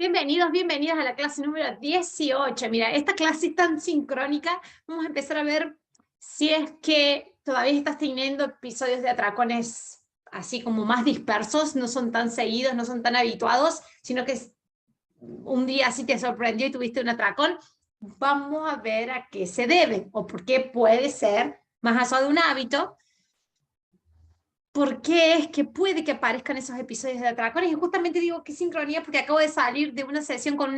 Bienvenidos, bienvenidas a la clase número 18. Mira, esta clase es tan sincrónica. Vamos a empezar a ver si es que todavía estás teniendo episodios de atracones así como más dispersos, no son tan seguidos, no son tan habituados, sino que un día así te sorprendió y tuviste un atracón. Vamos a ver a qué se debe o por qué puede ser, más allá de un hábito, por qué es que puede que aparezcan esos episodios de atracones. Y justamente digo que sincronía porque acabo de salir de una sesión con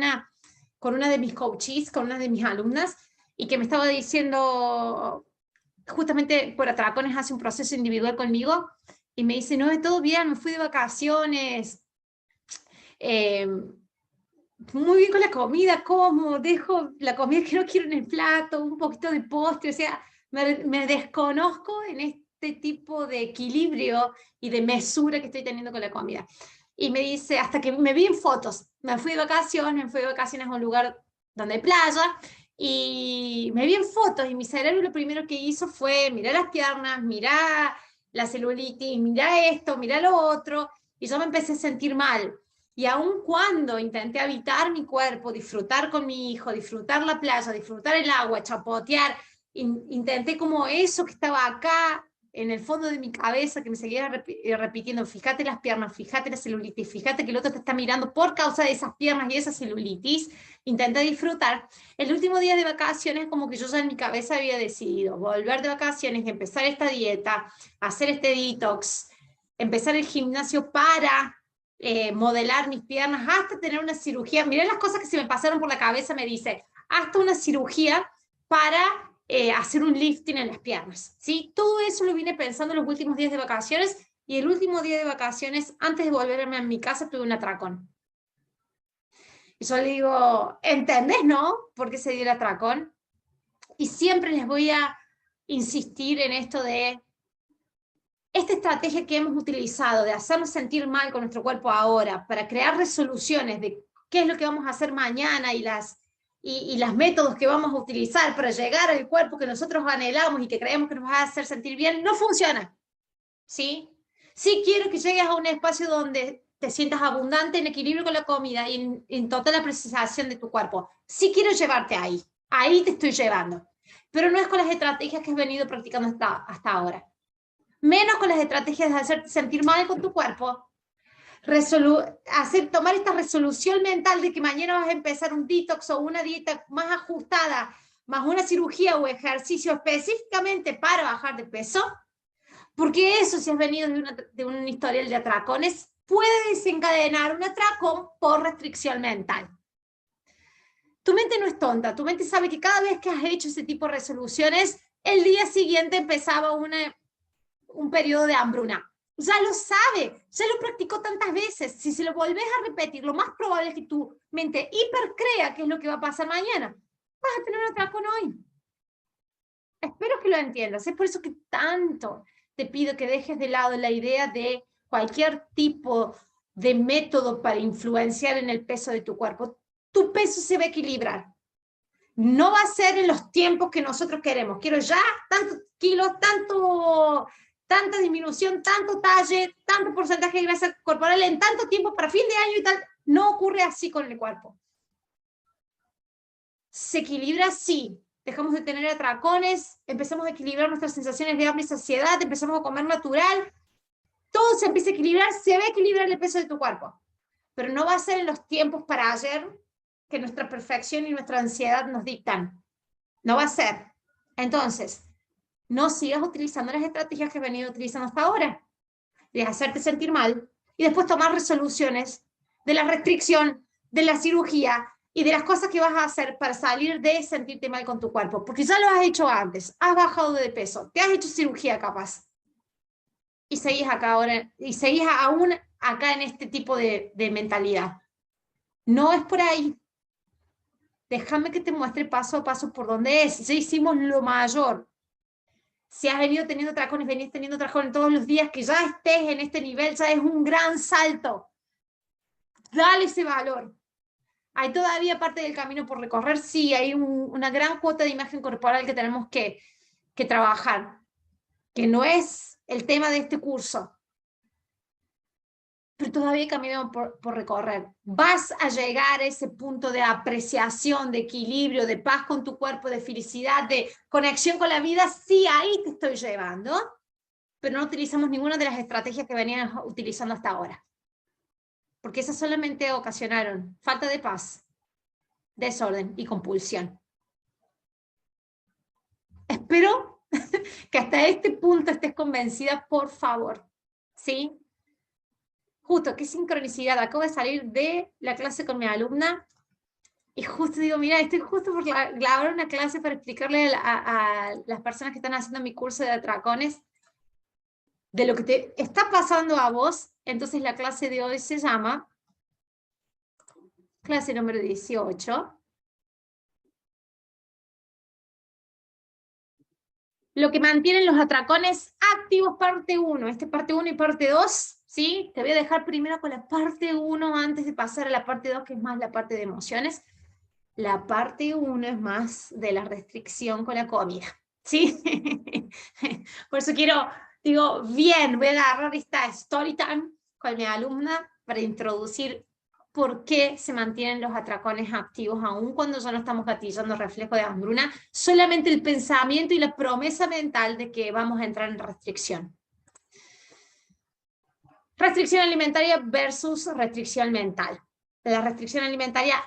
una de mis coaches, con una de mis alumnas, y que me estaba diciendo, justamente por atracones hace un proceso individual conmigo, y me dice, no, todo bien, me fui de vacaciones, eh, muy bien con la comida, como, dejo la comida que no quiero en el plato, un poquito de postre, o sea, me desconozco en este tipo de equilibrio y de mesura que estoy teniendo con la comida. Y me dice, hasta que me vi en fotos, me fui de vacaciones a un lugar donde hay playa, y me vi en fotos, y mi cerebro lo primero que hizo fue mirar las piernas, mirar la celulitis, mirar esto, mirar lo otro, y yo me empecé a sentir mal. Y aun cuando intenté habitar mi cuerpo, disfrutar con mi hijo, disfrutar la playa, disfrutar el agua, chapotear, intenté como eso que estaba acá en el fondo de mi cabeza, que me seguía repitiendo, fíjate las piernas, fíjate la celulitis, fíjate que el otro te está mirando por causa de esas piernas y esa celulitis, intenté disfrutar. El último día de vacaciones, como que yo ya en mi cabeza había decidido volver de vacaciones, empezar esta dieta, hacer este detox, empezar el gimnasio para modelar mis piernas, hasta tener una cirugía. Mirá las cosas que se me pasaron por la cabeza, me dice, hasta una cirugía para hacer un lifting en las piernas. ¿Sí? Todo eso lo vine pensando en los últimos días de vacaciones, y el último día de vacaciones, antes de volverme a mi casa, tuve un atracón. Y yo le digo, ¿entendés, no? ¿Por qué se dio el atracón? Y siempre les voy a insistir en esto de esta estrategia que hemos utilizado de hacernos sentir mal con nuestro cuerpo ahora para crear resoluciones de qué es lo que vamos a hacer mañana y las métodos que vamos a utilizar para llegar al cuerpo que nosotros anhelamos y que creemos que nos va a hacer sentir bien, no funciona. ¿Sí? Sí quiero que llegues a un espacio donde te sientas abundante, en equilibrio con la comida y en total apreciación de tu cuerpo. Sí quiero llevarte ahí. Ahí te estoy llevando. Pero no es con las estrategias que has venido practicando hasta ahora, menos con las estrategias de hacerte sentir mal con tu cuerpo, tomar esta resolución mental de que mañana vas a empezar un detox o una dieta más ajustada, más una cirugía o ejercicio específicamente para bajar de peso, porque eso, si has venido de un historial de atracones, puede desencadenar un atracón por restricción mental. Tu mente no es tonta, tu mente sabe que cada vez que has hecho ese tipo de resoluciones, el día siguiente empezaba un periodo de hambruna. Ya lo sabe, ya lo practicó tantas veces. Si se lo volvés a repetir, lo más probable es que tu mente hipercrea que es lo que va a pasar mañana. Vas a tener un atracón hoy. Espero que lo entiendas. Es por eso que tanto te pido que dejes de lado la idea de cualquier tipo de método para influenciar en el peso de tu cuerpo. Tu peso se va a equilibrar. No va a ser en los tiempos que nosotros queremos. Quiero ya tantos kilos, tanta disminución, tanto talle, tanto porcentaje de grasa corporal en tanto tiempo para fin de año y tal. No ocurre así con el cuerpo. Se equilibra sí. Dejamos de tener atracones, empezamos a equilibrar nuestras sensaciones de hambre y saciedad, empezamos a comer natural, todo se empieza a equilibrar, se va a equilibrar el peso de tu cuerpo. Pero no va a ser en los tiempos para ayer que nuestra perfección y nuestra ansiedad nos dictan. No va a ser. Entonces, no sigas utilizando las estrategias que has venido utilizando hasta ahora, de hacerte sentir mal y después tomar resoluciones de la restricción, de la cirugía y de las cosas que vas a hacer para salir de sentirte mal con tu cuerpo, porque ya lo has hecho antes, has bajado de peso, te has hecho cirugía capaz y seguís acá ahora y seguís aún acá en este tipo de mentalidad. No es por ahí. Déjame que te muestre paso a paso por dónde es. Ya hicimos lo mayor. Si has venido teniendo tracones, venís teniendo tracones todos los días, que ya estés en este nivel, ya es un gran salto. Dale ese valor. Hay todavía parte del camino por recorrer, sí, hay una gran cuota de imagen corporal que tenemos que trabajar, que no es el tema de este curso. pero todavía hay camino por recorrer. Vas a llegar a ese punto de apreciación, de equilibrio, de paz con tu cuerpo, de felicidad, de conexión con la vida. Sí, ahí te estoy llevando, pero no utilizamos ninguna de las estrategias que venían utilizando hasta ahora. Porque esas solamente ocasionaron falta de paz, desorden y compulsión. Espero que hasta este punto estés convencida, por favor. ¿Sí? Justo, qué sincronicidad. Acabo de salir de la clase con mi alumna y justo digo, mira, estoy justo por grabar una clase para explicarle a las personas que están haciendo mi curso de atracones de lo que te está pasando a vos. Entonces la clase de hoy se llama clase número 18. Lo que mantienen los atracones activos, parte 1. Este parte 1 y parte 2, ¿sí? Te voy a dejar primero con la parte 1 antes de pasar a la parte 2, que es más la parte de emociones. La parte 1 es más de la restricción con la comida, ¿sí? Por eso digo, bien, voy a agarrar esta story time con mi alumna para introducir por qué se mantienen los atracones activos aún cuando ya no estamos gatillando reflejo de hambruna, solamente el pensamiento y la promesa mental de que vamos a entrar en restricción. Restricción alimentaria versus restricción mental. La restricción alimentaria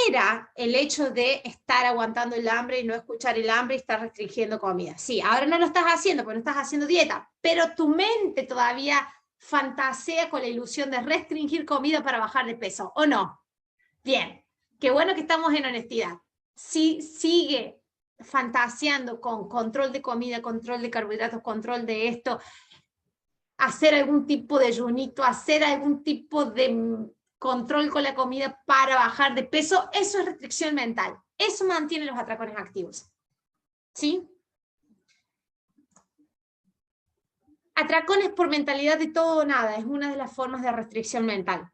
era el hecho de estar aguantando el hambre y no escuchar el hambre y estar restringiendo comida. Sí, ahora no lo estás haciendo porque no estás haciendo dieta, pero tu mente todavía fantasea con la ilusión de restringir comida para bajar de peso, ¿o no? Bien, qué bueno que estamos en honestidad. Si sigue fantaseando con control de comida, control de carbohidratos, control de esto, hacer algún tipo de ayunito, hacer algún tipo de control con la comida para bajar de peso, eso es restricción mental. Eso mantiene los atracones activos. ¿Sí? Atracones por mentalidad de todo o nada es una de las formas de restricción mental.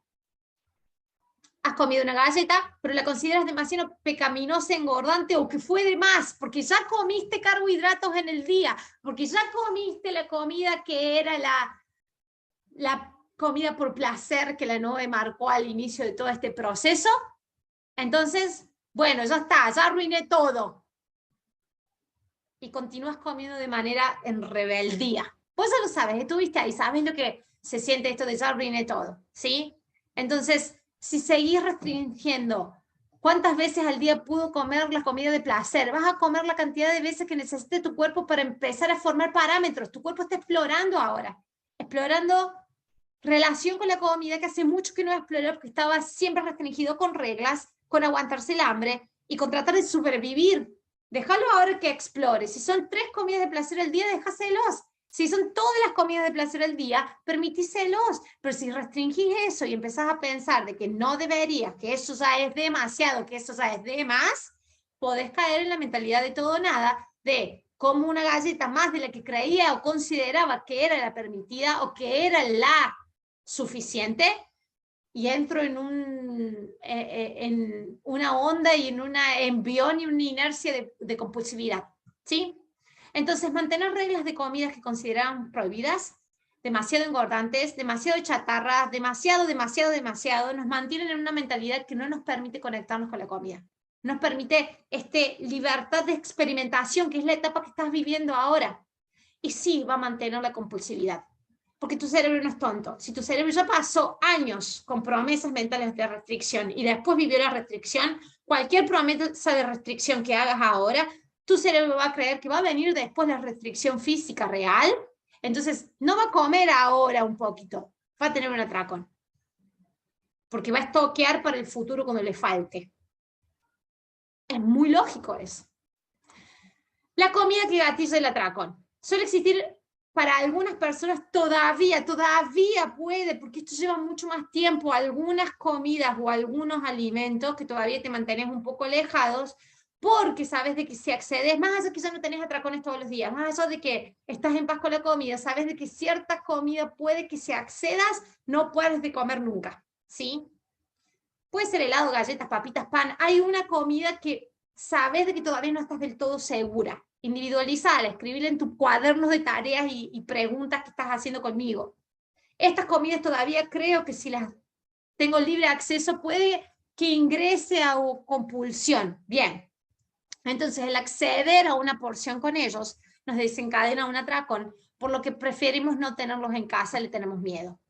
Has comido una galleta, pero la consideras demasiado pecaminosa, engordante o que fue de más, porque ya comiste carbohidratos en el día, porque ya comiste la comida que era la comida por placer que la NOE marcó al inicio de todo este proceso. Entonces, bueno, ya está, ya arruiné todo. Y continúas comiendo de manera en rebeldía. Vos ya lo sabes, estuviste ahí, sabes lo que se siente esto de ya arruiné todo, ¿sí? Entonces, si seguís restringiendo cuántas veces al día pudo comer la comida de placer, vas a comer la cantidad de veces que necesite tu cuerpo para empezar a formar parámetros. Tu cuerpo está explorando ahora, explorando relación con la comida que hace mucho que no exploró porque estaba siempre restringido con reglas, con aguantarse el hambre y con tratar de sobrevivir. Déjalo ahora que explore. Si son 3 comidas de placer al día, déjaselos. Si son todas las comidas de placer al día, permitíselos. Pero si restringís eso y empezás a pensar de que no deberías, que eso ya es demasiado, que eso ya es de más, podés caer en la mentalidad de todo o nada, de como una galleta más de la que creía o consideraba que era la permitida o que era la suficiente, y entro en una onda y en una envión y una inercia de compulsividad, ¿sí? Entonces, mantener reglas de comidas que consideran prohibidas, demasiado engordantes, demasiado chatarras, demasiado, nos mantienen en una mentalidad que no nos permite conectarnos con la comida. Nos permite libertad de experimentación, que es la etapa que estás viviendo ahora. Y sí, va a mantener la compulsividad. Porque tu cerebro no es tonto. Si tu cerebro ya pasó años con promesas mentales de restricción y después vivió la restricción, cualquier promesa de restricción que hagas ahora, tu cerebro va a creer que va a venir después la restricción física real. Entonces, no va a comer ahora un poquito, va a tener un atracón. Porque va a estoquear para el futuro cuando le falte. Es muy lógico eso. La comida que gatilla el atracón. Suele existir para algunas personas todavía puede, porque esto lleva mucho más tiempo, algunas comidas o algunos alimentos que todavía te mantenés un poco alejados, porque sabes de que si accedes, más allá de que ya no tenés atracones todos los días, más allá de que estás en paz con la comida, sabes de que cierta comida puede que si accedas, no puedes de comer nunca, ¿sí? Puede ser helado, galletas, papitas, pan, hay una comida que sabes de que todavía no estás del todo segura. Individualizala, escribirla en tus cuadernos de tareas y preguntas que estás haciendo conmigo. Estas comidas todavía creo que si las tengo libre acceso puede que ingrese a compulsión. Bien, entonces el acceder a una porción con ellos nos desencadena un atracón, por lo que preferimos no tenerlos en casa, le tenemos miedo.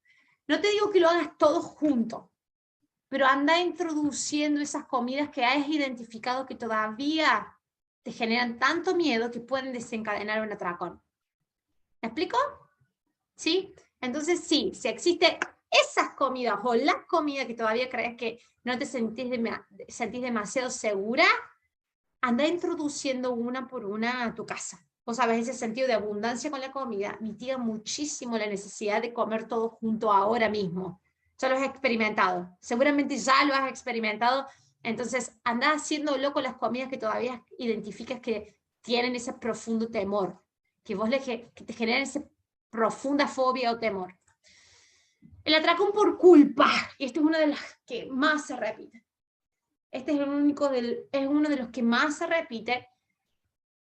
No te digo que lo hagas todos juntos, pero anda introduciendo esas comidas que has identificado que todavía te generan tanto miedo que pueden desencadenar un atracón. ¿Me explico? ¿Sí? Entonces sí, si existe esas comidas o las comidas que todavía crees que no te sentís demasiado segura, anda introduciendo una por una a tu casa. Vos sabés, ese sentido de abundancia con la comida mitiga muchísimo la necesidad de comer todo junto ahora mismo. Ya lo has experimentado, seguramente ya lo has experimentado, entonces anda haciéndolo con las comidas que todavía identificas que tienen ese profundo temor, que que te generan esa profunda fobia o temor. El atracón por culpa, y esto es una de las que más se repite. Este es uno de los que más se repite,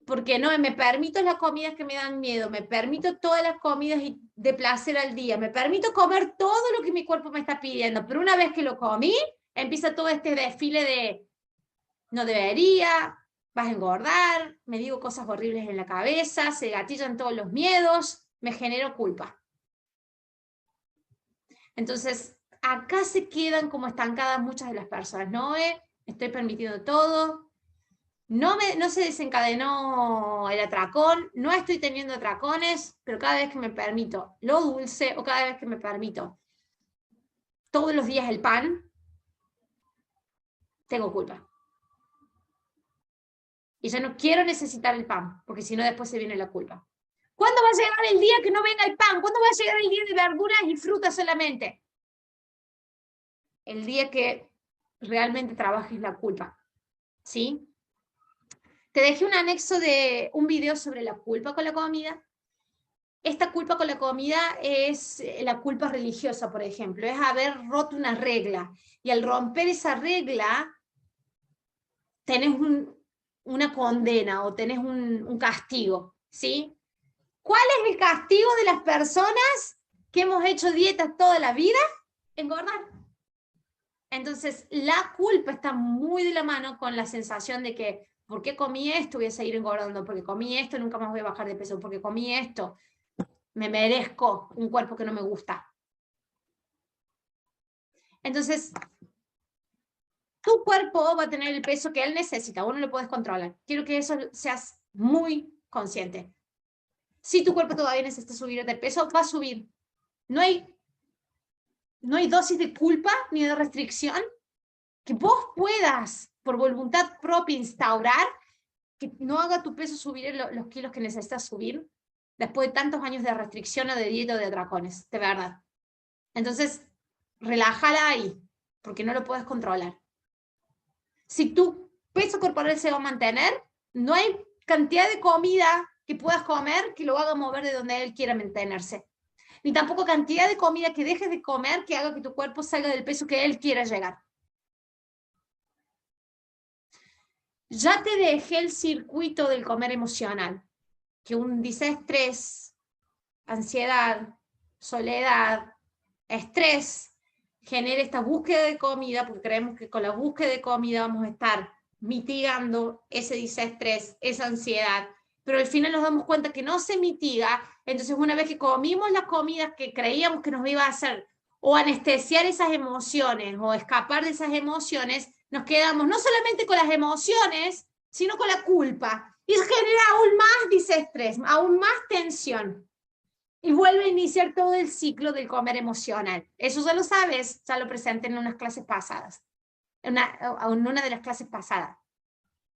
porque no, me permito las comidas que me dan miedo, me permito todas las comidas de placer al día, me permito comer todo lo que mi cuerpo me está pidiendo, pero una vez que lo comí, empieza todo este desfile de no debería, vas a engordar, me digo cosas horribles en la cabeza, se gatillan todos los miedos, me genero culpa. Entonces, acá se quedan como estancadas muchas de las personas, ¿no? Estoy permitiendo todo, no se desencadenó el atracón, no estoy teniendo atracones, pero cada vez que me permito lo dulce o cada vez que me permito todos los días el pan, tengo culpa. Y yo no quiero necesitar el pan, porque si no después se viene la culpa. ¿Cuándo va a llegar el día que no venga el pan? ¿Cuándo va a llegar el día de verduras y frutas solamente? El día que realmente trabajes la culpa, ¿sí? Te dejé un anexo de un video sobre la culpa con la comida. Esta culpa con la comida es la culpa religiosa, por ejemplo, es haber roto una regla. Y al romper esa regla, tenés una condena o tenés un castigo, ¿sí? ¿Cuál es el castigo de las personas que hemos hecho dietas toda la vida? Engordar. Entonces, la culpa está muy de la mano con la sensación de que, ¿por qué comí esto? Voy a seguir engordando, porque comí esto, nunca más voy a bajar de peso, porque comí esto, me merezco un cuerpo que no me gusta. Entonces, tu cuerpo va a tener el peso que él necesita, vos no lo puedes controlar. Quiero que eso seas muy consciente. Si tu cuerpo todavía necesita subir de peso, va a subir. No hay dosis de culpa ni de restricción que vos puedas, por voluntad propia, instaurar que no haga tu peso subir los kilos que necesitas subir después de tantos años de restricción o de dieta o de atracones, de verdad. Entonces, relájala ahí, porque no lo puedes controlar. Si tu peso corporal se va a mantener, no hay cantidad de comida que puedas comer que lo haga mover de donde él quiera mantenerse. Ni tampoco cantidad de comida que dejes de comer que haga que tu cuerpo salga del peso que él quiera llegar. Ya te dejé el circuito del comer emocional, que un disestrés, ansiedad, soledad, estrés, genera esta búsqueda de comida, porque creemos que con la búsqueda de comida vamos a estar mitigando ese disestrés, esa ansiedad, pero al final nos damos cuenta que no se mitiga, entonces una vez que comimos las comidas que creíamos que nos iba a hacer o anestesiar esas emociones o escapar de esas emociones, nos quedamos no solamente con las emociones, sino con la culpa. Y eso genera aún más disestrés, aún más tensión. Y vuelve a iniciar todo el ciclo del comer emocional. Eso ya lo sabes, ya lo presenté en unas clases pasadas, en una de las clases pasadas.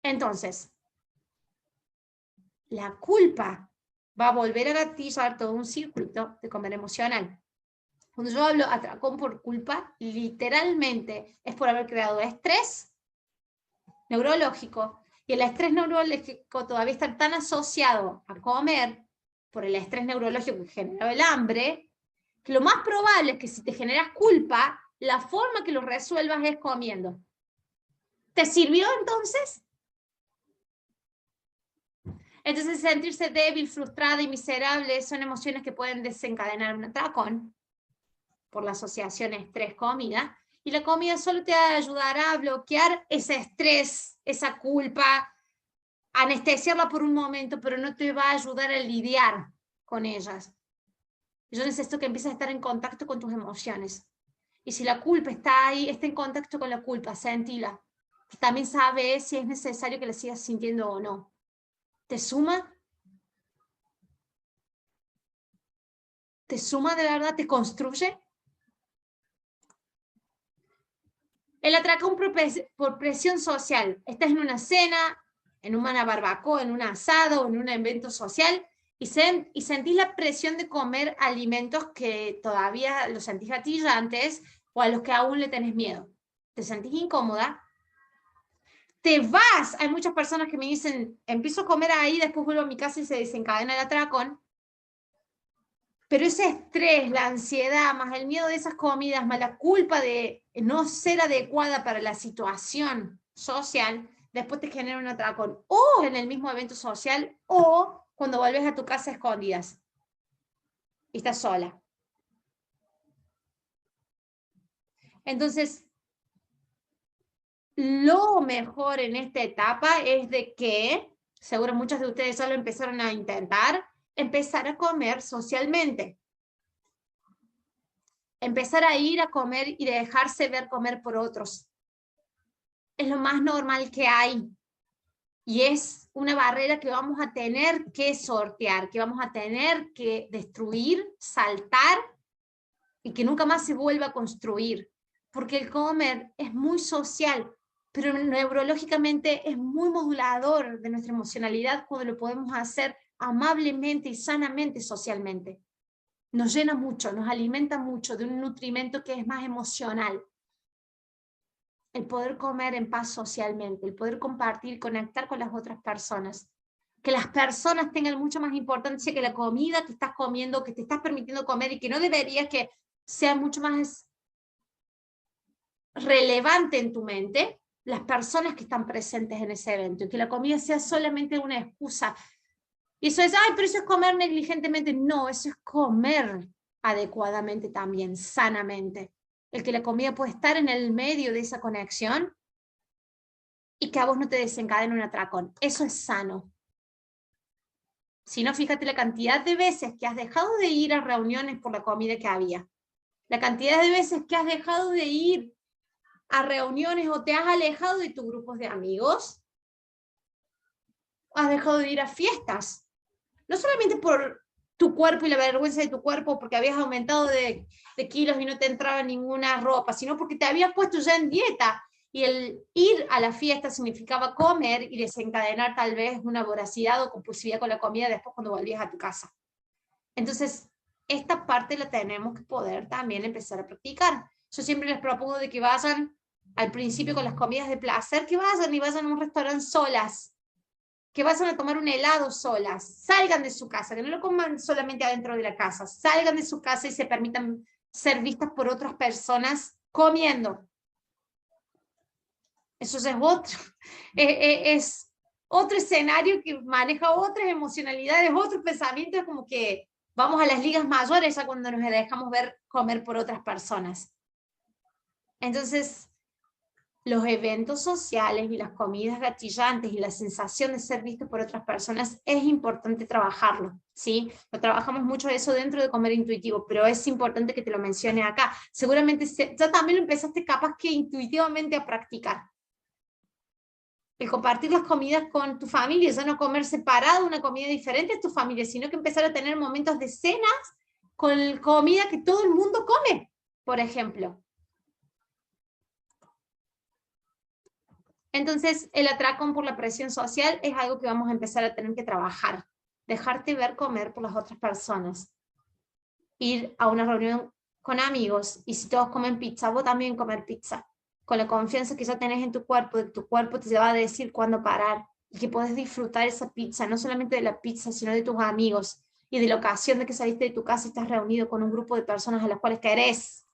Entonces, la culpa va a volver a gatillar todo un circuito de comer emocional. Cuando yo hablo atracón por culpa, literalmente es por haber creado estrés neurológico, y el estrés neurológico todavía está tan asociado a comer por el estrés neurológico que genera el hambre, que lo más probable es que si te generas culpa, la forma que lo resuelvas es comiendo. ¿Te sirvió entonces? Entonces sentirse débil, frustrada y miserable son emociones que pueden desencadenar un atracón. por la asociación estrés-comida, y la comida solo te ayudará a bloquear ese estrés, esa culpa, anestesiarla por un momento, pero no te va a ayudar a lidiar con ellas. Yo necesito que empieces a estar en contacto con tus emociones. Y si la culpa está ahí, está en contacto con la culpa, sentila. También sabes si es necesario que la sigas sintiendo o no. ¿Te suma? ¿Te suma de verdad? ¿Te construye? El atracón por presión social. Estás en una cena, en una barbacoa, en un asado, en un evento social, y sentís la presión de comer alimentos que todavía los sentís gatillantes o a los que aún le tenés miedo. ¿Te sentís incómoda? Te vas. Hay muchas personas que me dicen, empiezo a comer ahí, después vuelvo a mi casa y se desencadena el atracón. Pero ese estrés, la ansiedad, más el miedo de esas comidas, más la culpa de no ser adecuada para la situación social, después te genera un atracón. O en el mismo evento social, o cuando vuelves a tu casa a escondidas y estás sola. Entonces, lo mejor en esta etapa es de que, seguro muchos de ustedes ya lo empezaron a intentar, empezar a comer socialmente. Empezar a ir a comer y dejarse ver comer por otros. Es lo más normal que hay. Y es una barrera que vamos a tener que sortear, que vamos a tener que destruir, saltar y que nunca más se vuelva a construir. Porque el comer es muy social, pero neurológicamente es muy modulador de nuestra emocionalidad cuando lo podemos hacer amablemente y sanamente socialmente. Nos llena mucho, nos alimenta mucho de un nutrimento que es más emocional. El poder comer en paz socialmente, el poder compartir, conectar con las otras personas. Que las personas tengan mucho más importancia que la comida que estás comiendo, que te estás permitiendo comer y que no debería que sea mucho más relevante en tu mente las personas que están presentes en ese evento y que la comida sea solamente una excusa. Y eso es, ay, pero eso es comer negligentemente. No, eso es comer adecuadamente también, sanamente. El que la comida puede estar en el medio de esa conexión y que a vos no te desencadene un atracón. Eso es sano. Si no, fíjate la cantidad de veces que has dejado de ir a reuniones por la comida que había. La cantidad de veces que has dejado de ir a reuniones o te has alejado de tus grupos de amigos. Has dejado de ir a fiestas. No solamente por tu cuerpo y la vergüenza de tu cuerpo, porque habías aumentado de kilos y no te entraba ninguna ropa, sino porque te habías puesto ya en dieta. Y el ir a la fiesta significaba comer y desencadenar tal vez una voracidad o compulsividad con la comida después cuando volvías a tu casa. Entonces, esta parte la tenemos que poder también empezar a practicar. Yo siempre les propongo de que vayan al principio con las comidas de placer, que vayan y vayan a un restaurante solas, que vayan a tomar un helado solas, salgan de su casa, que no lo coman solamente adentro de la casa, salgan de su casa y se permitan ser vistas por otras personas comiendo. Eso es es otro escenario que maneja otras emocionalidades, otros pensamientos, como que vamos a las ligas mayores ya cuando nos dejamos ver comer por otras personas. Entonces, los eventos sociales y las comidas gatillantes y la sensación de ser visto por otras personas es importante trabajarlo, ¿sí? Lo trabajamos mucho eso dentro de Comer Intuitivo, pero es importante que te lo mencione acá. Seguramente ya también lo empezaste capaz que intuitivamente a practicar. El compartir las comidas con tu familia, ya no comer separado una comida diferente a tu familia, sino que empezar a tener momentos de cenas con comida que todo el mundo come, por ejemplo. Entonces, el atracón por la presión social es algo que vamos a empezar a tener que trabajar. Dejarte ver comer por las otras personas. Ir a una reunión con amigos y si todos comen pizza, vos también comer pizza. Con la confianza que ya tenés en tu cuerpo, de tu cuerpo te va a decir cuándo parar y que podés disfrutar esa pizza, no solamente de la pizza, sino de tus amigos y de la ocasión de que saliste de tu casa y estás reunido con un grupo de personas a las cuales querés.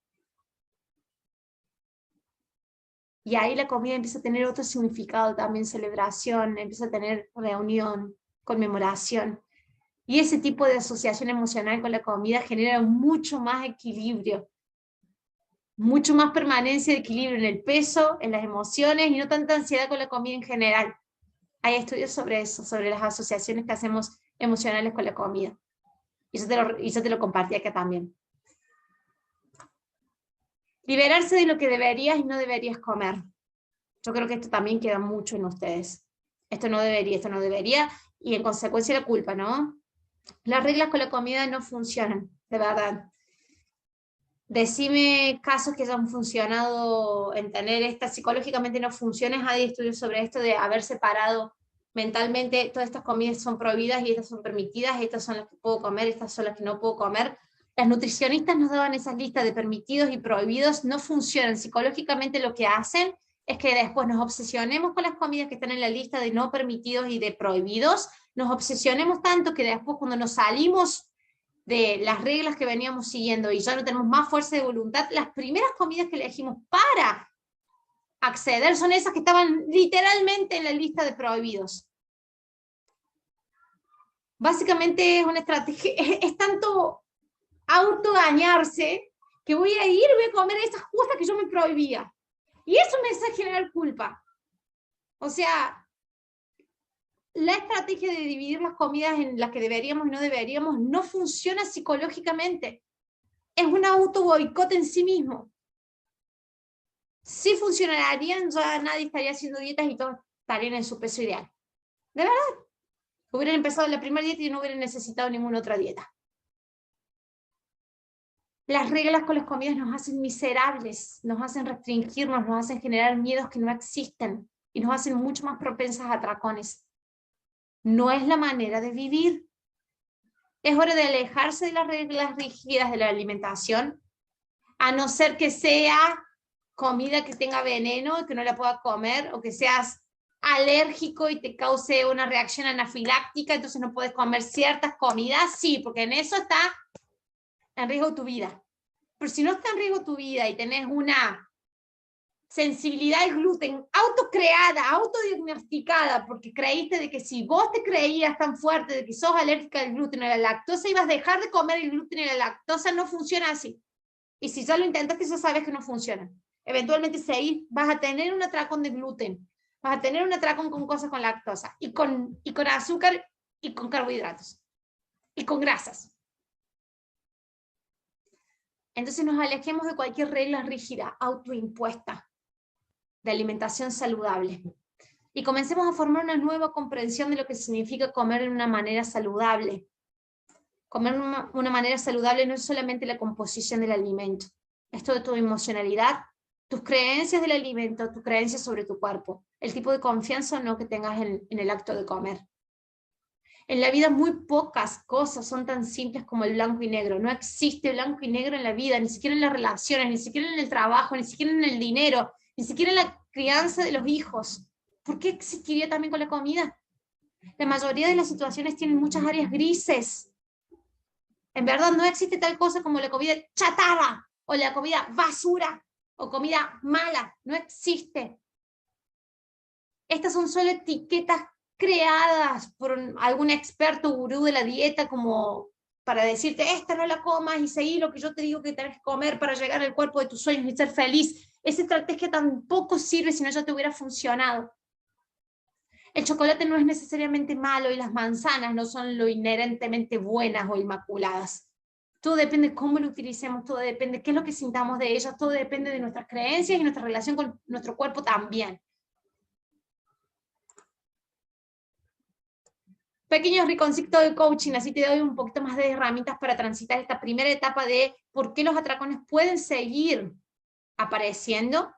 Y ahí la comida empieza a tener otro significado también, celebración, empieza a tener reunión, conmemoración. Y ese tipo de asociación emocional con la comida genera mucho más equilibrio. mucho más permanencia de equilibrio en el peso, en las emociones y no tanta ansiedad con la comida en general. Hay estudios sobre eso, sobre las asociaciones que hacemos emocionales con la comida. Y yo te lo compartí acá también. Liberarse de lo que deberías y no deberías comer. Yo creo que esto también queda mucho en ustedes. Esto no debería, y en consecuencia la culpa, ¿no? Las reglas con la comida no funcionan, de verdad. Decime casos que hayan funcionado en tener estas psicológicamente no funciones. Hay estudios sobre esto de haber separado mentalmente, todas estas comidas son prohibidas y estas son permitidas, estas son las que puedo comer, estas son las que no puedo comer. Las nutricionistas nos daban esas listas de permitidos y prohibidos, no funcionan. Psicológicamente lo que hacen es que después nos obsesionemos con las comidas que están en la lista de no permitidos y de prohibidos, nos obsesionemos tanto que después cuando nos salimos de las reglas que veníamos siguiendo y ya no tenemos más fuerza de voluntad, las primeras comidas que elegimos para acceder son esas que estaban literalmente en la lista de prohibidos. Básicamente es una estrategia, es tanto autodañarse que voy a comer esas cosas que yo me prohibía. Y eso me hace generar culpa. O sea, la estrategia de dividir las comidas en las que deberíamos y no deberíamos no funciona psicológicamente. Es un auto boicot en sí mismo. Si funcionarían, ya nadie estaría haciendo dietas y todos estarían en su peso ideal. De verdad. Hubieran empezado la primera dieta y no hubieran necesitado ninguna otra dieta. Las reglas con las comidas nos hacen miserables, nos hacen restringirnos, nos hacen generar miedos que no existen y nos hacen mucho más propensas a atracones. No es la manera de vivir. Es hora de alejarse de las reglas rígidas de la alimentación, a no ser que sea comida que tenga veneno y que no la pueda comer, o que seas alérgico y te cause una reacción anafiláctica, entonces no puedes comer ciertas comidas, sí, porque en eso está en riesgo tu vida. Pero si no está en riesgo tu vida y tenés una sensibilidad al gluten autocreada, autodiagnosticada, porque creíste de que si vos te creías tan fuerte de que sos alérgica al gluten o a la lactosa, ibas a dejar de comer el gluten y la lactosa, no funciona así. Y si ya lo intentaste, ya sabes que no funciona. Eventualmente vas a tener un atracón de gluten, vas a tener un atracón con cosas con lactosa, y con azúcar, y con carbohidratos, y con grasas. Entonces nos alejemos de cualquier regla rígida, autoimpuesta, de alimentación saludable. Y comencemos a formar una nueva comprensión de lo que significa comer de una manera saludable. Comer de una manera saludable no es solamente la composición del alimento, es toda tu emocionalidad, tus creencias del alimento, tus creencias sobre tu cuerpo, el tipo de confianza o no que tengas en el acto de comer. En la vida muy pocas cosas son tan simples como el blanco y negro. No existe blanco y negro en la vida, ni siquiera en las relaciones, ni siquiera en el trabajo, ni siquiera en el dinero, ni siquiera en la crianza de los hijos. ¿Por qué existiría también con la comida? La mayoría de las situaciones tienen muchas áreas grises. En verdad no existe tal cosa como la comida chatarra, o la comida basura, o comida mala. No existe. Estas son solo etiquetas creadas por algún experto gurú de la dieta como para decirte, esta no la comas y seguí lo que yo te digo que tenés que comer para llegar al cuerpo de tus sueños y ser feliz. Esa estrategia tampoco sirve si no ya te hubiera funcionado. El chocolate no es necesariamente malo y las manzanas no son lo inherentemente buenas o inmaculadas. Todo depende de cómo lo utilicemos, todo depende de qué es lo que sintamos de ellas, todo depende de nuestras creencias y nuestra relación con nuestro cuerpo también. Pequeños rinconcitos de coaching, así te doy un poquito más de herramientas para transitar esta primera etapa de por qué los atracones pueden seguir apareciendo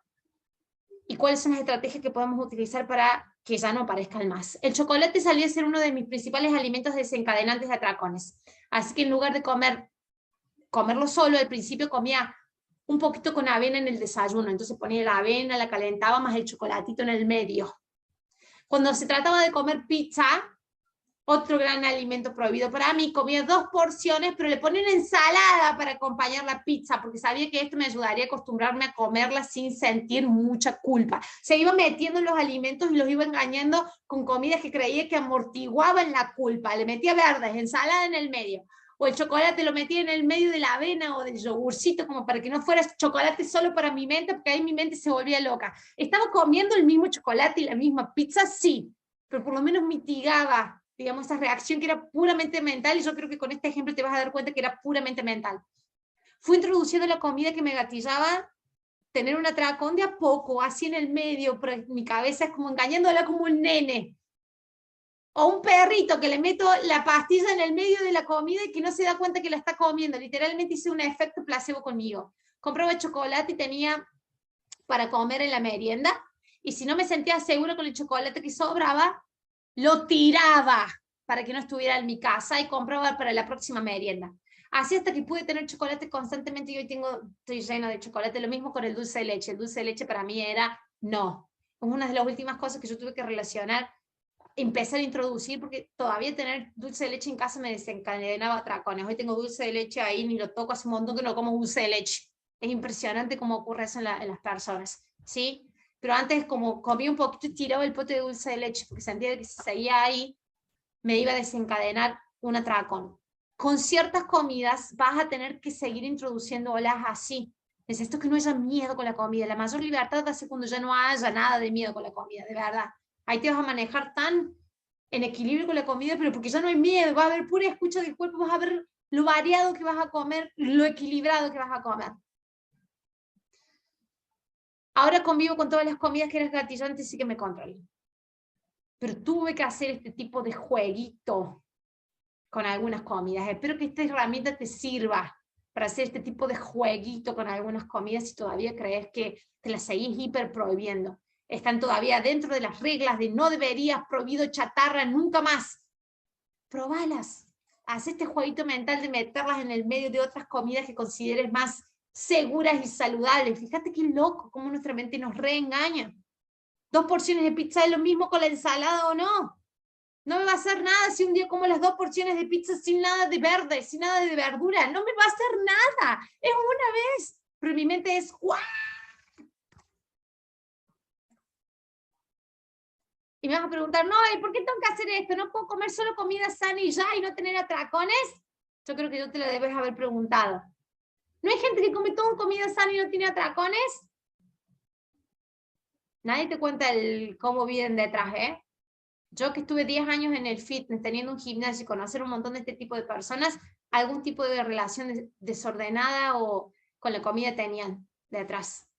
y cuáles son las estrategias que podemos utilizar para que ya no aparezcan más. El chocolate salió a ser uno de mis principales alimentos desencadenantes de atracones, así que en lugar de comerlo solo, al principio comía un poquito con avena en el desayuno, entonces ponía la avena, la calentaba más el chocolatito en el medio. Cuando se trataba de comer pizza, otro gran alimento prohibido para mí, comía 2 porciones, pero le ponía ensalada para acompañar la pizza, porque sabía que esto me ayudaría a acostumbrarme a comerla sin sentir mucha culpa. Se iba metiendo en los alimentos y los iba engañando con comidas que creía que amortiguaban la culpa. Le metía verdes, ensalada en el medio, o el chocolate lo metía en el medio de la avena o del yogurcito, como para que no fuera chocolate solo para mi mente, porque ahí mi mente se volvía loca. ¿Estaba comiendo el mismo chocolate y la misma pizza? Sí, pero por lo menos mitigaba, digamos, esa reacción que era puramente mental, y yo creo que con este ejemplo te vas a dar cuenta que era puramente mental. Fui introduciendo la comida que me gatillaba, tener un atracón de a poco, así en el medio, pero mi cabeza es como engañándola como un nene. O un perrito que le meto la pastilla en el medio de la comida y que no se da cuenta que la está comiendo. Literalmente hice un efecto placebo conmigo. Compraba chocolate y tenía para comer en la merienda, y si no me sentía segura con el chocolate que sobraba, lo tiraba para que no estuviera en mi casa y compraba para la próxima merienda. Así hasta que pude tener chocolate constantemente, y hoy estoy llena de chocolate. Lo mismo con el dulce de leche. El dulce de leche para mí era no. Es una de las últimas cosas que yo tuve que relacionar, empezar a introducir, porque todavía tener dulce de leche en casa me desencadenaba atracones. Hoy tengo dulce de leche ahí, ni lo toco, hace un montón que no como dulce de leche. Es impresionante cómo ocurre eso en las personas, ¿sí? Pero antes, como comía un poquito y tiraba el pote de dulce de leche, porque sentía que si seguía ahí, me iba a desencadenar un atracón. Con ciertas comidas vas a tener que seguir introduciéndolas así. Necesito que no haya miedo con la comida. La mayor libertad hace cuando ya no haya nada de miedo con la comida, de verdad. Ahí te vas a manejar tan en equilibrio con la comida, pero porque ya no hay miedo, va a haber pura escucha del cuerpo, vas a ver lo variado que vas a comer, lo equilibrado que vas a comer. Ahora convivo con todas las comidas que eran gatillantes y que me controlan. Pero tuve que hacer este tipo de jueguito con algunas comidas. Espero que esta herramienta te sirva para hacer este tipo de jueguito con algunas comidas si todavía crees que te las seguís hiper prohibiendo. Están todavía dentro de las reglas de no deberías, prohibido chatarra nunca más. Probalas. Haz este jueguito mental de meterlas en el medio de otras comidas que consideres más seguras y saludables. Fíjate qué loco cómo nuestra mente nos reengaña. 2 porciones de pizza es lo mismo con la ensalada o no. No me va a hacer nada si un día como las 2 porciones de pizza sin nada de verde, sin nada de verdura. No me va a hacer nada. Es una vez. Pero mi mente es ¡guau! Y me vas a preguntar, no, ¿y por qué tengo que hacer esto? ¿No puedo comer solo comida sana y ya y no tener atracones? Yo creo que yo te lo debes haber preguntado. ¿No hay gente que come todo comida sana y no tiene atracones? Nadie te cuenta cómo viven detrás, ¿eh? Yo que estuve 10 años en el fitness, teniendo un gimnasio y conocer un montón de este tipo de personas, algún tipo de relación desordenada o con la comida tenían detrás.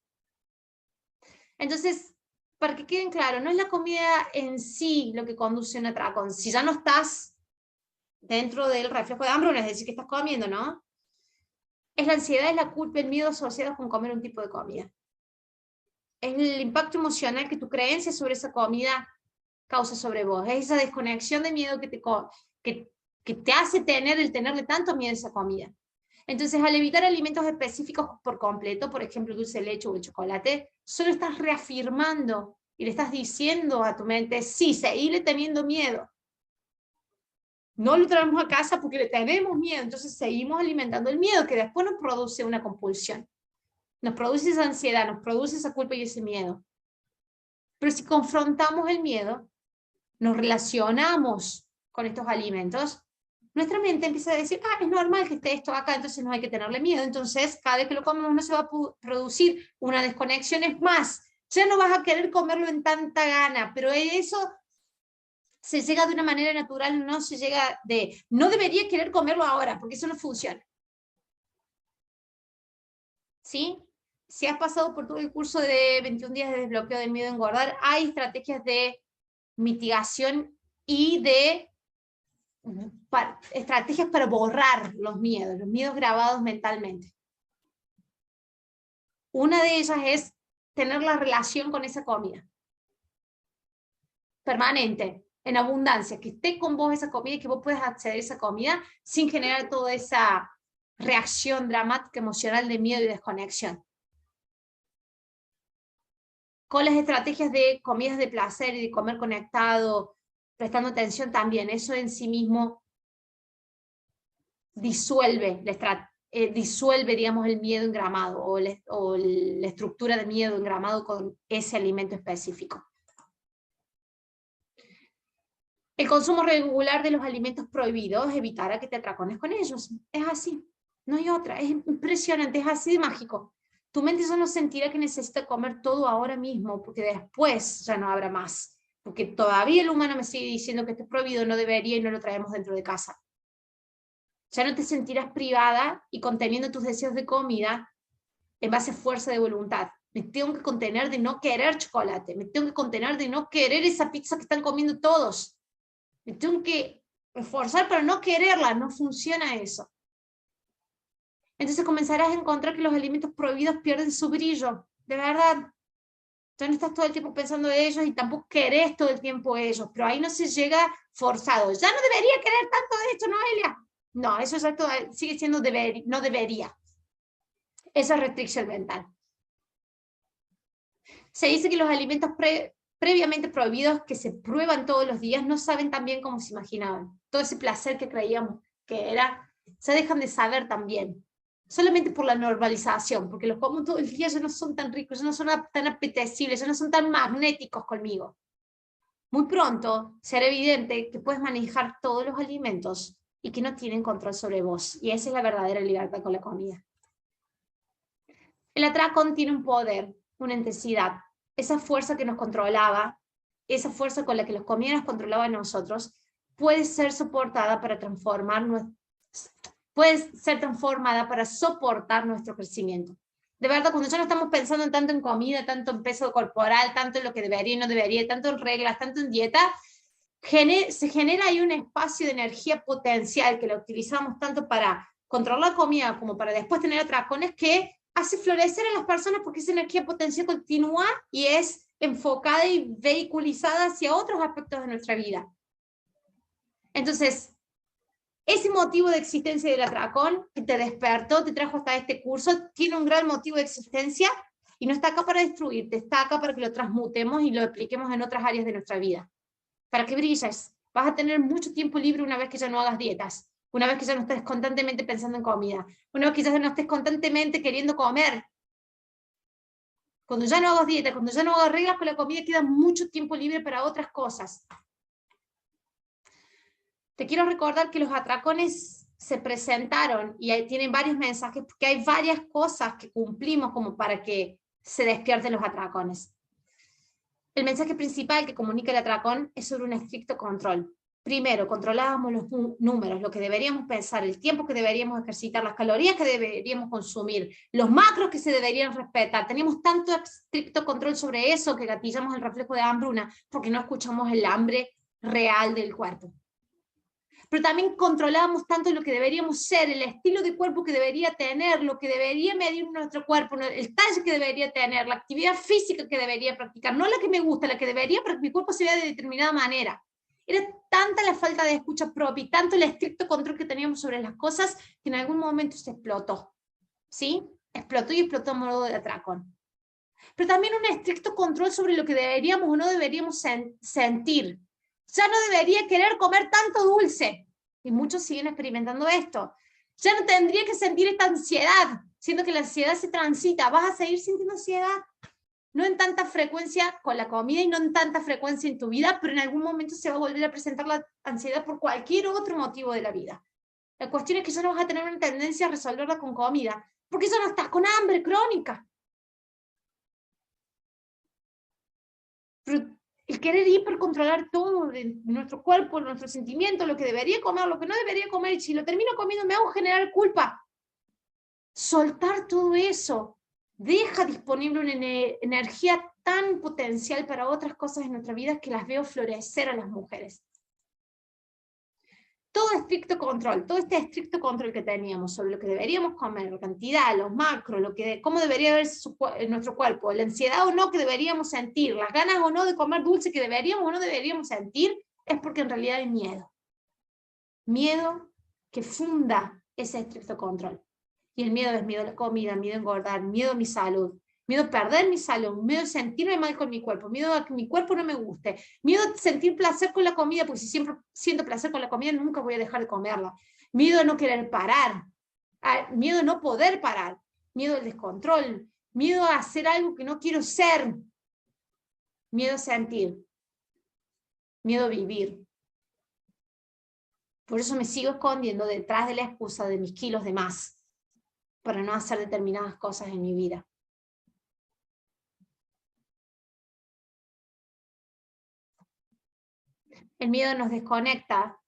Entonces, para que queden claro, no es la comida en sí lo que conduce a un atracón. Si ya no estás dentro del reflejo de hambre, no es decir que estás comiendo, ¿no? Es la ansiedad, es la culpa, el miedo asociados con comer un tipo de comida. Es el impacto emocional que tu creencia sobre esa comida causa sobre vos. Es esa desconexión de miedo que te hace tener el tenerle tanto miedo a esa comida. Entonces, al evitar alimentos específicos por completo, por ejemplo, dulce de leche o el chocolate, solo estás reafirmando y le estás diciendo a tu mente, sí, seguirle teniendo miedo. No lo traemos a casa porque le tenemos miedo, entonces seguimos alimentando el miedo, que después nos produce una compulsión. Nos produce esa ansiedad, nos produce esa culpa y ese miedo. Pero si confrontamos el miedo, nos relacionamos con estos alimentos, nuestra mente empieza a decir, ah, es normal que esté esto acá, entonces no hay que tenerle miedo. Entonces, cada vez que lo comemos no se va a producir una desconexión. Es más, ya no vas a querer comerlo en tanta gana, pero eso se llega de una manera natural, no se llega de, no debería querer comerlo ahora, porque eso no funciona. ¿Sí? Si has pasado por todo el curso de 21 días de desbloqueo del miedo a engordar, hay estrategias de mitigación y de estrategias para borrar los miedos grabados mentalmente. Una de ellas es tener la relación con esa comida. Permanente, en abundancia, que esté con vos esa comida y que vos puedas acceder a esa comida sin generar toda esa reacción dramática emocional de miedo y desconexión. Con las estrategias de comidas de placer y de comer conectado, prestando atención también, eso en sí mismo disuelve disuelve, digamos, el miedo engramado o la estructura de miedo engramado con ese alimento específico. El consumo regular de los alimentos prohibidos evitará que te atracones con ellos. Es así, no hay otra, es impresionante, es así de mágico. Tu mente solo sentirá que necesita comer todo ahora mismo, porque después ya no habrá más. Porque todavía el humano me sigue diciendo que esto es prohibido, no debería y no lo traemos dentro de casa. Ya no te sentirás privada y conteniendo tus deseos de comida en base a fuerza de voluntad. Me tengo que contener de no querer chocolate, me tengo que contener de no querer esa pizza que están comiendo todos. Me tengo que esforzar para no quererla, no funciona eso. Entonces comenzarás a encontrar que los alimentos prohibidos pierden su brillo, de verdad. Ya no estás todo el tiempo pensando en ellos y tampoco querés todo el tiempo ellos, pero ahí no se llega forzado. Ya no debería querer tanto de esto, Noelia. No, eso ya sigue siendo no debería. Esa es restricción mental. Se dice que los alimentos previamente prohibidos que se prueban todos los días no saben tan bien como se imaginaban. Todo ese placer que creíamos que era, se dejan de saber también. Solamente por la normalización, porque los como todo el día ya no son tan ricos, ya no son tan apetecibles, ya no son tan magnéticos conmigo. Muy pronto será evidente que puedes manejar todos los alimentos y que no tienen control sobre vos. Y esa es la verdadera libertad con la comida. El atracón tiene un poder, una intensidad. Esa fuerza que nos controlaba, esa fuerza con la que los comida nos controlaba a nosotros, puede ser soportada para soportar nuestro crecimiento. De verdad, cuando ya no estamos pensando tanto en comida, tanto en peso corporal, tanto en lo que debería y no debería, tanto en reglas, tanto en dieta, se genera ahí un espacio de energía potencial que lo utilizamos tanto para controlar la comida como para después tener atracones, que hace florecer a las personas porque esa energía potencial continúa y es enfocada y vehiculizada hacia otros aspectos de nuestra vida. Entonces, ese motivo de existencia del atracón que te despertó, te trajo hasta este curso, tiene un gran motivo de existencia y no está acá para destruirte, está acá para que lo transmutemos y lo apliquemos en otras áreas de nuestra vida. Para que brilles, vas a tener mucho tiempo libre una vez que ya no hagas dietas, una vez que ya no estés constantemente pensando en comida, una vez que ya no estés constantemente queriendo comer. Cuando ya no hagas dieta, cuando ya no hagas reglas con la comida, queda mucho tiempo libre para otras cosas. Te quiero recordar que los atracones se presentaron y tienen varios mensajes, porque hay varias cosas que cumplimos como para que se despierten los atracones. El mensaje principal que comunica el atracón es sobre un estricto control. Primero, controlábamos los números, lo que deberíamos pensar, el tiempo que deberíamos ejercitar, las calorías que deberíamos consumir, los macros que se deberían respetar. Teníamos tanto estricto control sobre eso que gatillamos el reflejo de hambruna porque no escuchamos el hambre real del cuerpo. Pero también controlábamos tanto lo que deberíamos ser, el estilo de cuerpo que debería tener, lo que debería medir nuestro cuerpo, el talle que debería tener, la actividad física que debería practicar, no la que me gusta, la que debería para que mi cuerpo se vea de determinada manera. Era tanta la falta de escucha propia y tanto el estricto control que teníamos sobre las cosas que en algún momento se explotó. ¿Sí? Explotó y explotó a modo de atracón. Pero también un estricto control sobre lo que deberíamos o no deberíamos sentir. Ya no debería querer comer tanto dulce. Y muchos siguen experimentando esto. Ya no tendría que sentir esta ansiedad, siendo que la ansiedad se transita. Vas a seguir sintiendo ansiedad. No en tanta frecuencia con la comida y no en tanta frecuencia en tu vida, pero en algún momento se va a volver a presentar la ansiedad por cualquier otro motivo de la vida. La cuestión es que ya no vas a tener una tendencia a resolverla con comida, porque ya no estás con hambre crónica. Pero el querer hipercontrolar todo de nuestro cuerpo, nuestros sentimientos, lo que debería comer, lo que no debería comer, y si lo termino comiendo me hago generar culpa. Soltar todo eso deja disponible una energía tan potencial para otras cosas en nuestra vida que las veo florecer a las mujeres. Todo este estricto control que teníamos sobre lo que deberíamos comer, la cantidad, los macros, cómo debería verse nuestro cuerpo, la ansiedad o no que deberíamos sentir, las ganas o no de comer dulce que deberíamos o no deberíamos sentir, es porque en realidad hay miedo. Miedo que funda ese estricto control. Y el miedo es miedo a la comida, miedo a engordar, miedo a mi salud, miedo a perder mi salud, miedo a sentirme mal con mi cuerpo, miedo a que mi cuerpo no me guste, miedo a sentir placer con la comida, porque si siempre siento placer con la comida, nunca voy a dejar de comerla. Miedo a no querer parar, miedo a no poder parar, miedo al descontrol, miedo a hacer algo que no quiero ser, miedo a sentir, miedo a vivir. Por eso me sigo escondiendo detrás de la excusa de mis kilos de más, para no hacer determinadas cosas en mi vida. El miedo nos desconecta.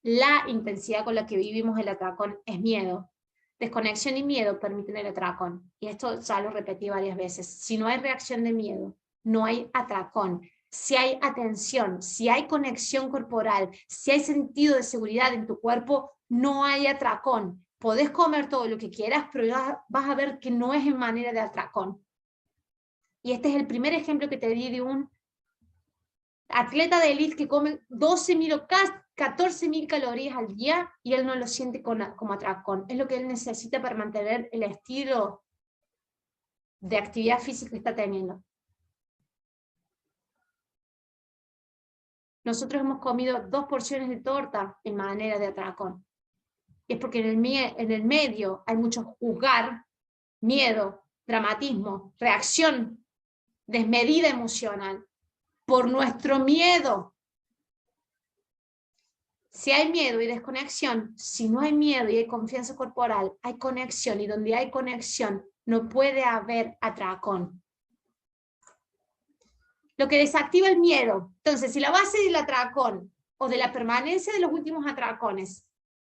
La intensidad con la que vivimos el atracón es miedo. Desconexión y miedo permiten el atracón. Y esto ya lo repetí varias veces. Si no hay reacción de miedo, no hay atracón. Si hay atención, si hay conexión corporal, si hay sentido de seguridad en tu cuerpo, no hay atracón. Podés comer todo lo que quieras, pero vas a ver que no es en manera de atracón. Y este es el primer ejemplo que te di de un atleta de élite que come 12.000 o 14.000 calorías al día y él no lo siente como atracón. Es lo que él necesita para mantener el estilo de actividad física que está teniendo. Nosotros hemos comido 2 porciones de torta en manera de atracón. Es porque en el medio hay mucho juzgar, miedo, dramatismo, reacción desmedida emocional. Por nuestro miedo. Si hay miedo y desconexión, si no hay miedo y hay confianza corporal, hay conexión, y donde hay conexión no puede haber atracón. Lo que desactiva el miedo. Entonces, si la base del atracón o de la permanencia de los últimos atracones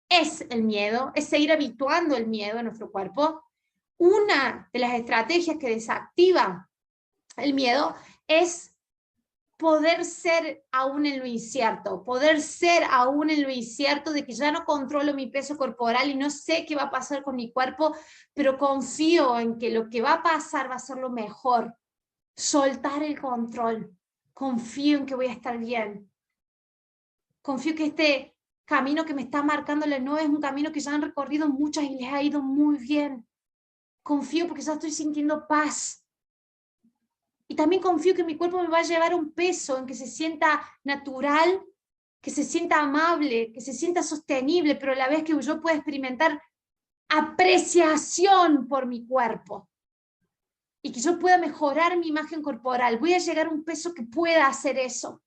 es el miedo, es seguir habituando el miedo en nuestro cuerpo, una de las estrategias que desactiva el miedo es poder ser aún en lo incierto, poder ser aún en lo incierto de que ya no controlo mi peso corporal y no sé qué va a pasar con mi cuerpo, pero confío en que lo que va a pasar va a ser lo mejor. Soltar el control. Confío en que voy a estar bien. Confío que este camino que me está marcando la no es un camino que ya han recorrido muchas y les ha ido muy bien. Confío porque ya estoy sintiendo paz. Y también confío que mi cuerpo me va a llevar un peso en que se sienta natural, que se sienta amable, que se sienta sostenible, pero a la vez que yo pueda experimentar apreciación por mi cuerpo. Y que yo pueda mejorar mi imagen corporal. Voy a llegar a un peso que pueda hacer eso.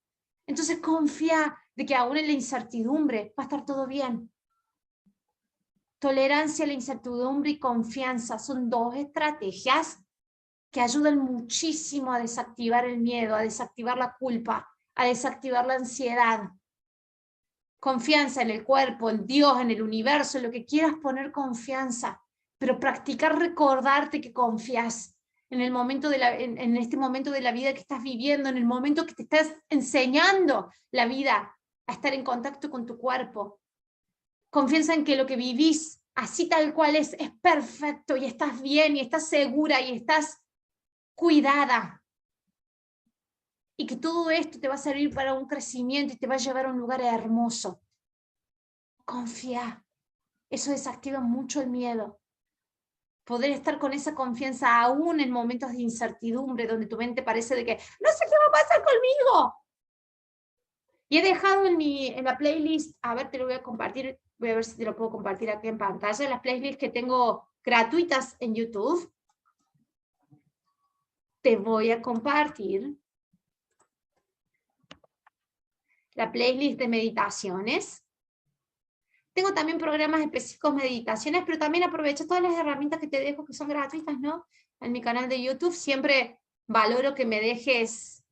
Entonces confía de que aún en la incertidumbre va a estar todo bien. Tolerancia a la incertidumbre y confianza son 2 estrategias que ayudan muchísimo a desactivar el miedo, a desactivar la culpa, a desactivar la ansiedad. Confianza en el cuerpo, en Dios, en el universo, en lo que quieras poner confianza, pero practicar recordarte que confías en el momento en este momento de la vida que estás viviendo, en el momento que te estás enseñando la vida a estar en contacto con tu cuerpo. Confianza en que lo que vivís, así tal cual es perfecto y estás bien y estás segura y estás cuidada. Y que todo esto te va a servir para un crecimiento y te va a llevar a un lugar hermoso. Confía. Eso desactiva mucho el miedo. Poder estar con esa confianza aún en momentos de incertidumbre, donde tu mente parece de que no sé qué va a pasar conmigo. Y he dejado en la playlist, a ver, te lo voy a compartir, voy a ver si te lo puedo compartir aquí en pantalla, las playlists que tengo gratuitas en YouTube. Te voy a compartir la playlist de meditaciones. Tengo también programas específicos de meditaciones, pero también aprovecho todas las herramientas que te dejo que son gratuitas, ¿no? En mi canal de YouTube siempre valoro que me dejes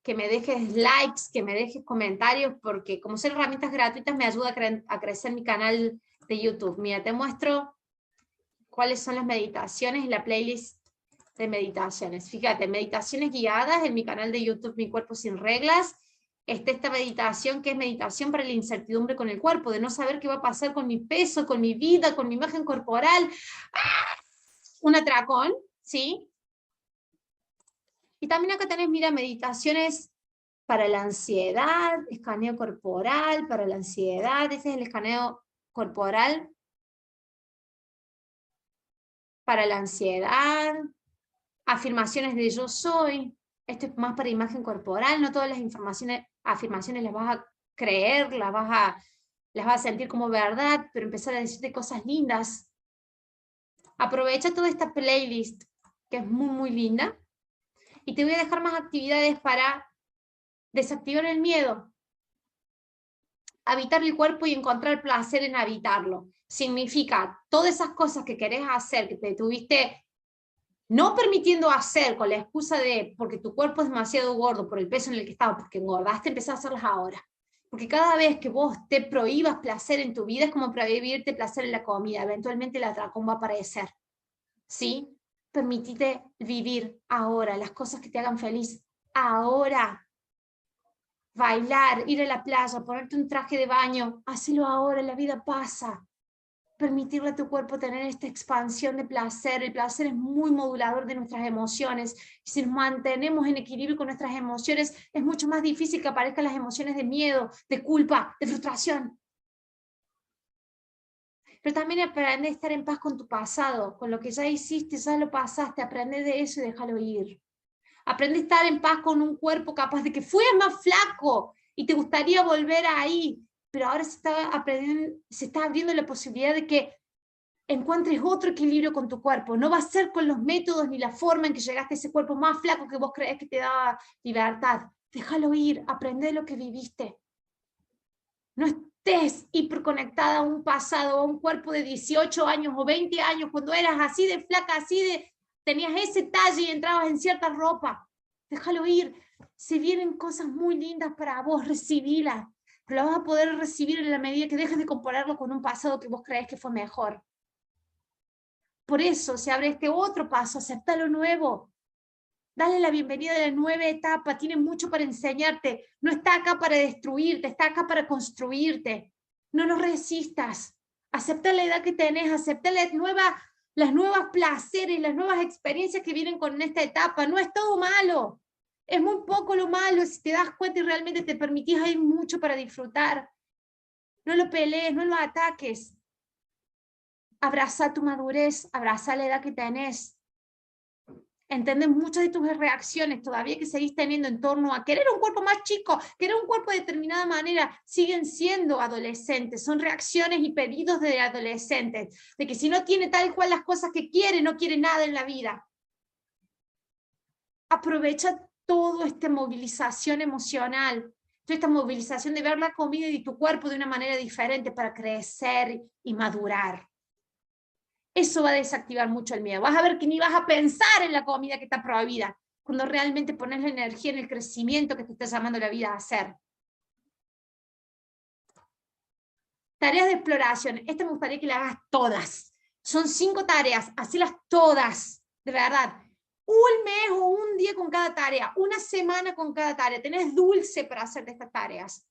likes, que me dejes comentarios, porque como son herramientas gratuitas me ayuda a crecer mi canal de YouTube. Mira, te muestro cuáles son las meditaciones en la playlist de meditaciones. Fíjate, meditaciones guiadas en mi canal de YouTube Mi Cuerpo Sin Reglas. Esta meditación que es meditación para la incertidumbre con el cuerpo, de no saber qué va a pasar con mi peso, con mi vida, con mi imagen corporal. ¡Ah! Un atracón, ¿sí? Y también acá tenés, mira, meditaciones para la ansiedad, escaneo corporal, para la ansiedad, ese es el escaneo corporal para la ansiedad, afirmaciones de yo soy, esto es más para imagen corporal, no todas las afirmaciones las vas a creer, las vas a sentir como verdad, pero empezar a decirte cosas lindas. Aprovecha toda esta playlist, que es muy, muy linda, y te voy a dejar más actividades para desactivar el miedo. Habitar el cuerpo y encontrar placer en habitarlo. Significa todas esas cosas que querés hacer, que te tuviste no permitiendo hacer con la excusa de porque tu cuerpo es demasiado gordo por el peso en el que estaba, porque engordaste, empezás a hacerlas ahora. Porque cada vez que vos te prohíbas placer en tu vida es como prohibirte placer en la comida. Eventualmente el atracón va a aparecer. ¿Sí? Permitite vivir ahora las cosas que te hagan feliz ahora. Bailar, ir a la playa, ponerte un traje de baño, hacelo ahora, la vida pasa. Permitirle a tu cuerpo tener esta expansión de placer. El placer es muy modulador de nuestras emociones. Si nos mantenemos en equilibrio con nuestras emociones, es mucho más difícil que aparezcan las emociones de miedo, de culpa, de frustración. Pero también aprende a estar en paz con tu pasado, con lo que ya hiciste, ya lo pasaste, aprende de eso y déjalo ir. Aprende a estar en paz con un cuerpo capaz de que fueras más flaco y te gustaría volver ahí, pero ahora se está abriendo la posibilidad de que encuentres otro equilibrio con tu cuerpo. No va a ser con los métodos ni la forma en que llegaste a ese cuerpo más flaco que vos crees que te da libertad. Déjalo ir, aprende lo que viviste. No estés hiperconectada a un pasado, a un cuerpo de 18 años o 20 años, cuando eras así de flaca, tenías ese talle y entrabas en cierta ropa. Déjalo ir. Se vienen cosas muy lindas para vos, recibílas. Pero las vas a poder recibir en la medida que dejes de compararlo con un pasado que vos crees que fue mejor. Por eso se abre este otro paso, acepta lo nuevo. Dale la bienvenida a la nueva etapa, tiene mucho para enseñarte. No está acá para destruirte, está acá para construirte. No lo resistas. Acepta la edad que tenés, acepta las nuevas placeres, las nuevas experiencias que vienen con esta etapa. No es todo malo. Es muy poco lo malo si te das cuenta y realmente te permitís, hay mucho para disfrutar. No lo pelees, no lo ataques. Abraza tu madurez, abraza la edad que tenés. Entendés muchas de tus reacciones todavía que seguís teniendo en torno a querer un cuerpo más chico, querer un cuerpo de determinada manera, siguen siendo adolescentes, son reacciones y pedidos de adolescentes, de que si no tiene tal cual las cosas que quiere, no quiere nada en la vida. Aprovecha toda esta movilización emocional, toda esta movilización de ver la comida y tu cuerpo de una manera diferente para crecer y madurar. Eso va a desactivar mucho el miedo. Vas a ver que ni vas a pensar en la comida que está prohibida, cuando realmente pones la energía en el crecimiento que te está llamando la vida a hacer. Tareas de exploración. Esta me gustaría que la hagas todas. Son 5 tareas, hacelas todas, de verdad. Un mes o un día con cada tarea, una semana con cada tarea. Tenés dulce para hacer estas tareas.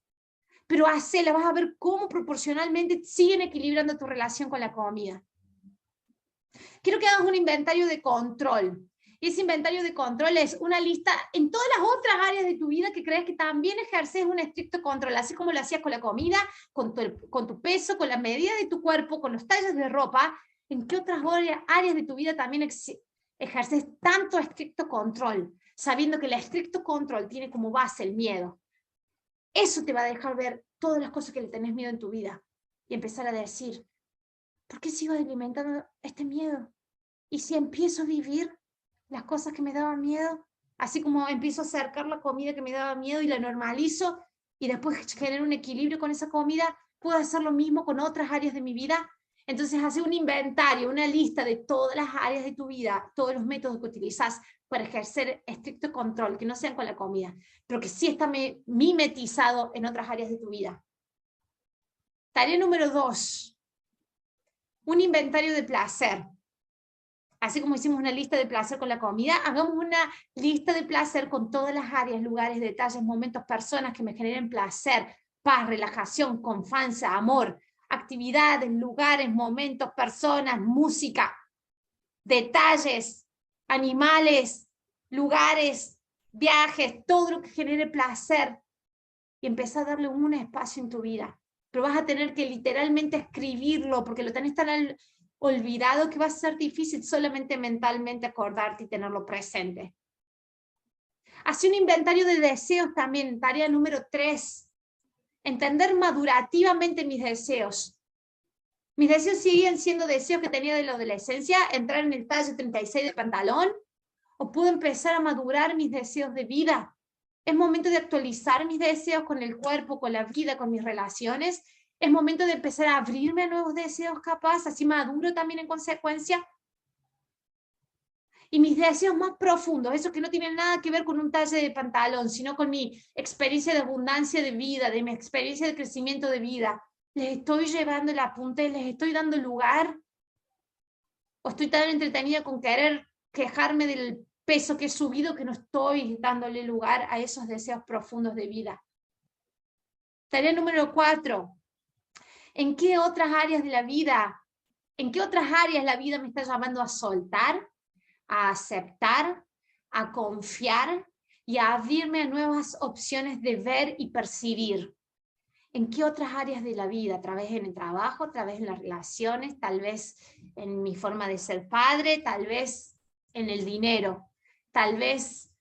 Pero hacelas, vas a ver cómo proporcionalmente siguen equilibrando tu relación con la comida. Quiero que hagas un inventario de control. Y ese inventario de control es una lista en todas las otras áreas de tu vida que crees que también ejerces un estricto control, así como lo hacías con la comida, con tu peso, con la medida de tu cuerpo, con los talles de ropa. ¿En qué otras áreas de tu vida también ejerces tanto estricto control, sabiendo que el estricto control tiene como base el miedo? Eso te va a dejar ver todas las cosas que le tenés miedo en tu vida y empezar a decir, ¿por qué sigo alimentando este miedo? ¿Y si empiezo a vivir las cosas que me daban miedo? Así como empiezo a acercar la comida que me daba miedo y la normalizo, y después genero un equilibrio con esa comida, ¿puedo hacer lo mismo con otras áreas de mi vida? Entonces, hace un inventario, una lista de todas las áreas de tu vida, todos los métodos que utilizas para ejercer estricto control, que no sean con la comida, pero que sí está mimetizado en otras áreas de tu vida. Tarea número 2. Un inventario de placer. Así como hicimos una lista de placer con la comida, hagamos una lista de placer con todas las áreas, lugares, detalles, momentos, personas que me generen placer, paz, relajación, confianza, amor, actividades, lugares, momentos, personas, música, detalles, animales, lugares, viajes, todo lo que genere placer, y empezar a darle un espacio en tu vida. Pero vas a tener que literalmente escribirlo, porque lo tenés tan olvidado que va a ser difícil solamente mentalmente acordarte y tenerlo presente. Haz un inventario de deseos también, tarea número 3. Entender madurativamente mis deseos. Mis deseos siguen siendo deseos que tenía de la adolescencia, entrar en el talle 36 de pantalón, o puedo empezar a madurar mis deseos de vida, Es momento de actualizar mis deseos con el cuerpo, con la vida, con mis relaciones. Es momento de empezar a abrirme a nuevos deseos capaz, así maduro también en consecuencia. Y mis deseos más profundos, esos que no tienen nada que ver con un talle de pantalón, sino con mi experiencia de abundancia de vida, de mi experiencia de crecimiento de vida, ¿les estoy llevando el apunte? ¿Les estoy dando lugar? ¿O estoy tan entretenida con querer quejarme del peso que he subido que no estoy dándole lugar a esos deseos profundos de vida? Tarea número 4. ¿En qué otras áreas de la vida, en qué otras áreas la vida me está llamando a soltar, a aceptar, a confiar y a abrirme a nuevas opciones de ver y percibir? ¿En qué otras áreas de la vida? ¿Tal vez en el trabajo, tal vez en las relaciones, tal vez en mi forma de ser padre, tal vez en el dinero, tal vez,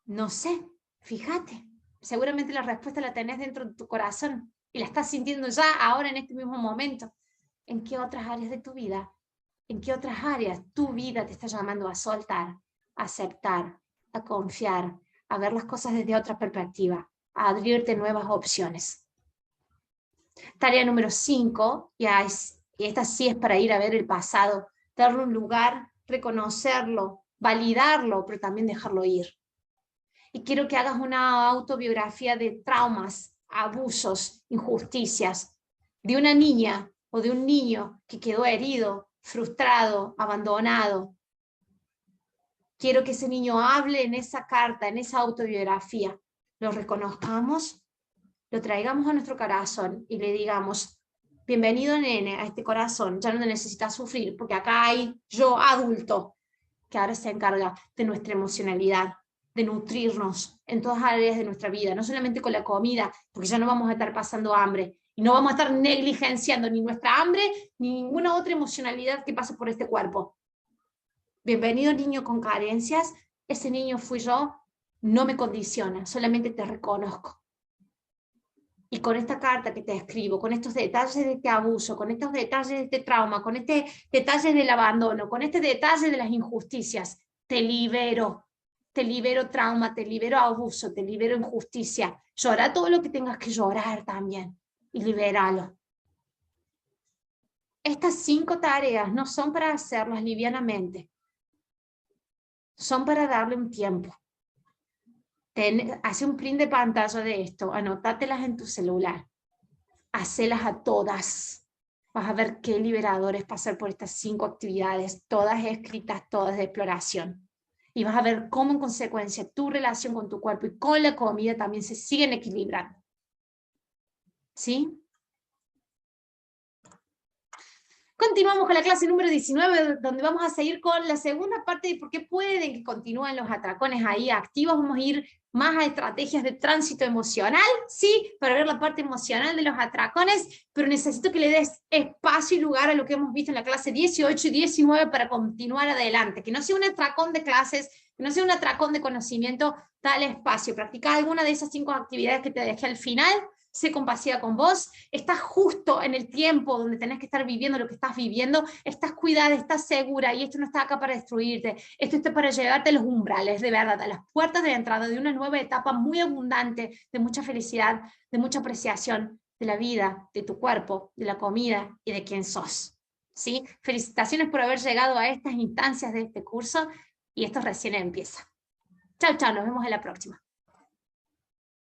no sé, fíjate, seguramente la respuesta la tenés dentro de tu corazón y la estás sintiendo ya, ahora, en este mismo momento. ¿En qué otras áreas de tu vida, en qué otras áreas tu vida te está llamando a soltar, a aceptar, a confiar, a ver las cosas desde otra perspectiva, a abrirte nuevas opciones? Tarea número 5, y esta sí es para ir a ver el pasado, darle un lugar, reconocerlo, validarlo, pero también dejarlo ir. Y quiero que hagas una autobiografía de traumas, abusos, injusticias, de una niña o de un niño que quedó herido, frustrado, abandonado. Quiero que ese niño hable en esa carta, en esa autobiografía. Lo reconozcamos, lo traigamos a nuestro corazón y le digamos: bienvenido, nene, a este corazón, ya no necesitas sufrir, porque acá hay yo adulto que ahora se encarga de nuestra emocionalidad, de nutrirnos en todas las áreas de nuestra vida, no solamente con la comida, porque ya no vamos a estar pasando hambre, y no vamos a estar negligenciando ni nuestra hambre, ni ninguna otra emocionalidad que pase por este cuerpo. Bienvenido, niño con carencias, ese niño fui yo, no me condiciona, solamente te reconozco. Y con esta carta que te escribo, con estos detalles de este abuso, con estos detalles de este trauma, con este detalle del abandono, con este detalle de las injusticias, te libero trauma, te libero abuso, te libero injusticia. Llora todo lo que tengas que llorar también y libéralo. Estas 5 tareas no son para hacerlas livianamente, son para darle un tiempo. Hace un print de pantalla de esto, anótatelas en tu celular. Hacelas a todas. Vas a ver qué liberador es pasar por estas 5 actividades, todas escritas, todas de exploración. Y vas a ver cómo en consecuencia tu relación con tu cuerpo y con la comida también se siguen equilibrando. ¿Sí? Continuamos con la clase número 19, donde vamos a seguir con la segunda parte de por qué pueden que continúen los atracones ahí activos. Vamos a ir más a estrategias de tránsito emocional, sí, para ver la parte emocional de los atracones, pero necesito que le des espacio y lugar a lo que hemos visto en la clase 18 y 19 para continuar adelante, que no sea un atracón de clases, que no sea un atracón de conocimiento. Dale espacio, practica alguna de esas 5 actividades que te dejé al final. Sé compasiva con vos, estás justo en el tiempo donde tenés que estar viviendo lo que estás viviendo, estás cuidada, estás segura, y esto no está acá para destruirte, esto está para llevarte a los umbrales, de verdad, a las puertas de entrada de una nueva etapa muy abundante, de mucha felicidad, de mucha apreciación de la vida, de tu cuerpo, de la comida y de quién sos. ¿Sí? Felicitaciones por haber llegado a estas instancias de este curso, y esto recién empieza. Chao, chao, nos vemos en la próxima.